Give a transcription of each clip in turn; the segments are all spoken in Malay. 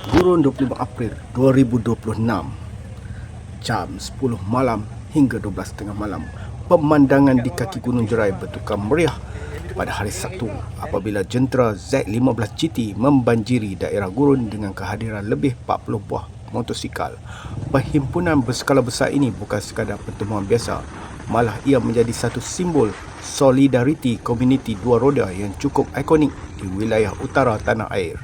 Gurun 25 April 2026, jam 10 malam hingga 12.30 malam, pemandangan di kaki Gunung Jerai bertukar meriah pada hari Sabtu apabila jentera Z15 GT membanjiri daerah Gurun dengan kehadiran lebih 40 buah motosikal. Perhimpunan berskala besar ini bukan sekadar pertemuan biasa, malah ia menjadi satu simbol solidariti komuniti dua roda yang cukup ikonik di wilayah utara tanah air.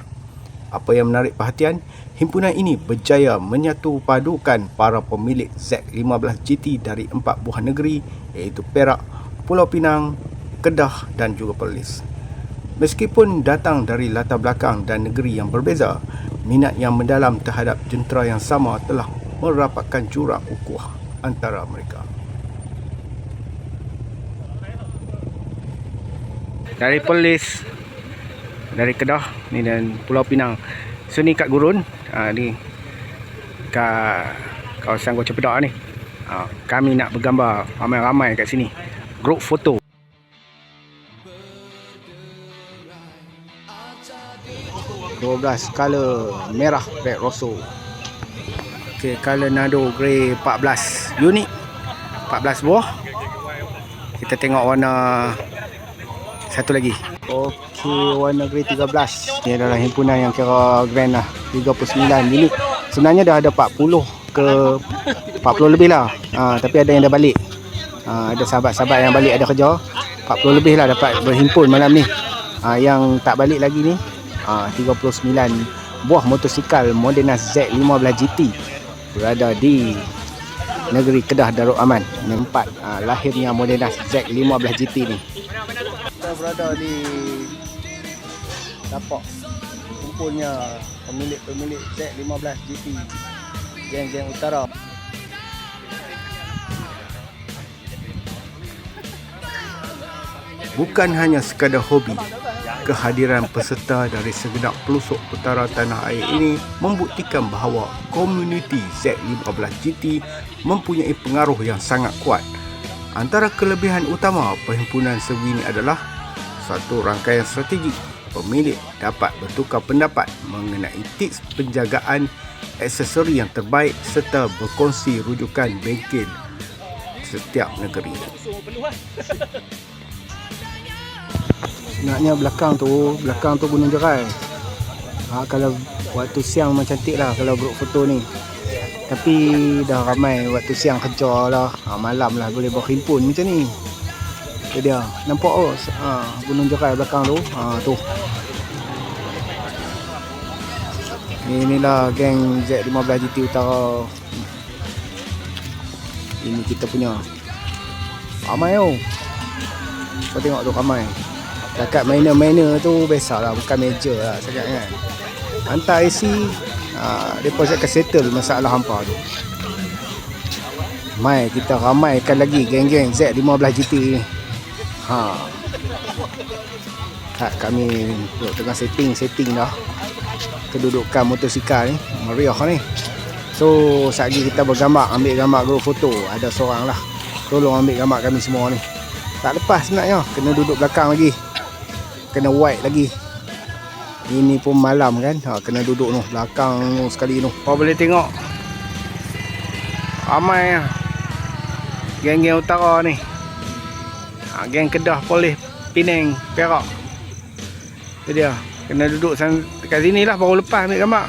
Apa yang menarik perhatian, himpunan ini berjaya menyatu padukan para pemilik Z15 GT dari 4 buah negeri iaitu Perak, Pulau Pinang, Kedah dan juga Perlis. Meskipun datang dari latar belakang dan negeri yang berbeza, minat yang mendalam terhadap jentera yang sama telah merapatkan jurang ukhuwah antara mereka. Dari Perlis, dari Kedah ni dan Pulau Pinang. So ni kat Gurun, ni kat kawasan Gua Cepedak ni. Kami nak bergambar ramai-ramai kat sini. Grup foto. $12 color merah red rosy. Okey, color nado grey 14. Unik. 14 buah. Kita tengok warna satu lagi. Okey, warna grey 13. Ini adalah himpunan yang kira grand lah. 39 unit. Sebenarnya dah ada 40 ke 40 lebih lah. Tapi ada yang dah balik. Ada sahabat-sahabat yang balik ada kerja. 40 lebih lah dapat berhimpun malam ni. Yang tak balik lagi ni 39 buah motosikal Moderna Z15 GT berada di negeri Kedah Darul Aman. Tempat lahirnya Moderna Z15 GT ni. Kita berada di tapak kumpulnya pemilik Z15 GT geng-geng utara. Bukan hanya sekadar hobi, kehadiran peserta dari segenap pelosok utara tanah air ini membuktikan bahawa komuniti Z15 GT mempunyai pengaruh yang sangat kuat. Antara kelebihan utama perhimpunan sebegini adalah satu rangkaian strategi. Pemilik dapat bertukar pendapat mengenai tips penjagaan aksesori yang terbaik serta berkongsi rujukan bengkel setiap negeri. Sebenarnya belakang tu Gunung Jerai. Kalau waktu siang memang cantik lah kalau grup foto ni. Tapi dah ramai waktu siang kerja lah. Malam lah boleh berhimpun macam ni. Itu dia. Nampak Gunung Jerai belakang tu. Tu. Inilah geng Z15 GT Utara. Ini kita punya. Ramai tu. Kau tengok tu ramai. Dekat miner tu biasalah, bukan meja lah sangat kan. Hantar IC, mereka akan settle masalah hampa tu. Mai kita ramaikan lagi geng-geng Z15 GT ni. Kami tengah setting dah kedudukan motosikal ni, meriah ni. So saat lagi kita bergambar, ambil gambar grup foto. Ada seorang lah tolong ambil gambar kami semua ni. Tak lepas sebenarnya, kena duduk belakang lagi, kena white lagi. Ini pun malam kan, kena duduk noh belakang sekali noh. Kau boleh tengok ramai geng-geng utara ni. Geng Kedah, Perlis, Penang, Perak. Itu dia, kena duduk dekat sini lah baru lepas ambil gambar.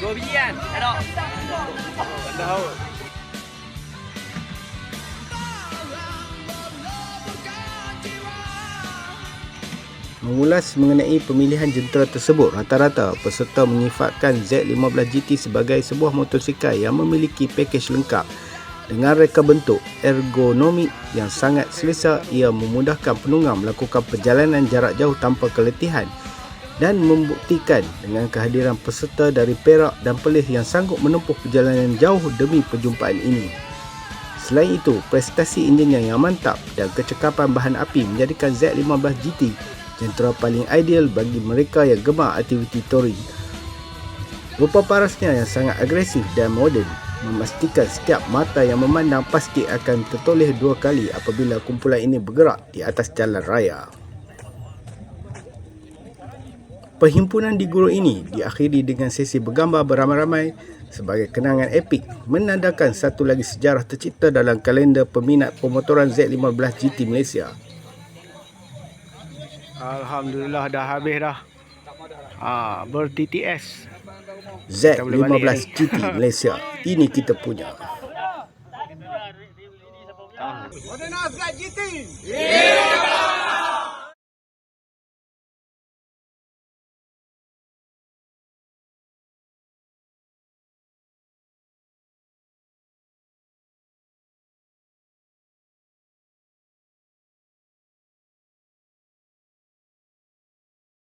Dua biji kan? Ada. Mengulas mengenai pemilihan jentera tersebut, rata-rata peserta menyifatkan Z15 GT sebagai sebuah motosikal yang memiliki pakej lengkap dengan reka bentuk ergonomik yang sangat selesa. Ia memudahkan penunggang melakukan perjalanan jarak jauh tanpa keletihan dan membuktikan dengan kehadiran peserta dari Perak dan Perlis yang sanggup menempuh perjalanan jauh demi perjumpaan ini. Selain itu, prestasi enjin yang mantap dan kecekapan bahan api menjadikan Z15 GT jentera paling ideal bagi mereka yang gemar aktiviti touring. Rupa parasnya yang sangat agresif dan moden memastikan setiap mata yang memandang pasti akan tertoleh dua kali apabila kumpulan ini bergerak di atas jalan raya. Perhimpunan di Gurun ini diakhiri dengan sesi bergambar beramai-ramai sebagai kenangan epik menandakan satu lagi sejarah tercipta dalam kalender peminat pemotoran Z15 GT Malaysia. Alhamdulillah dah habis dah. Ber-TTS. Z15 GT Malaysia. Ini kita punya. Moderna Flight GT!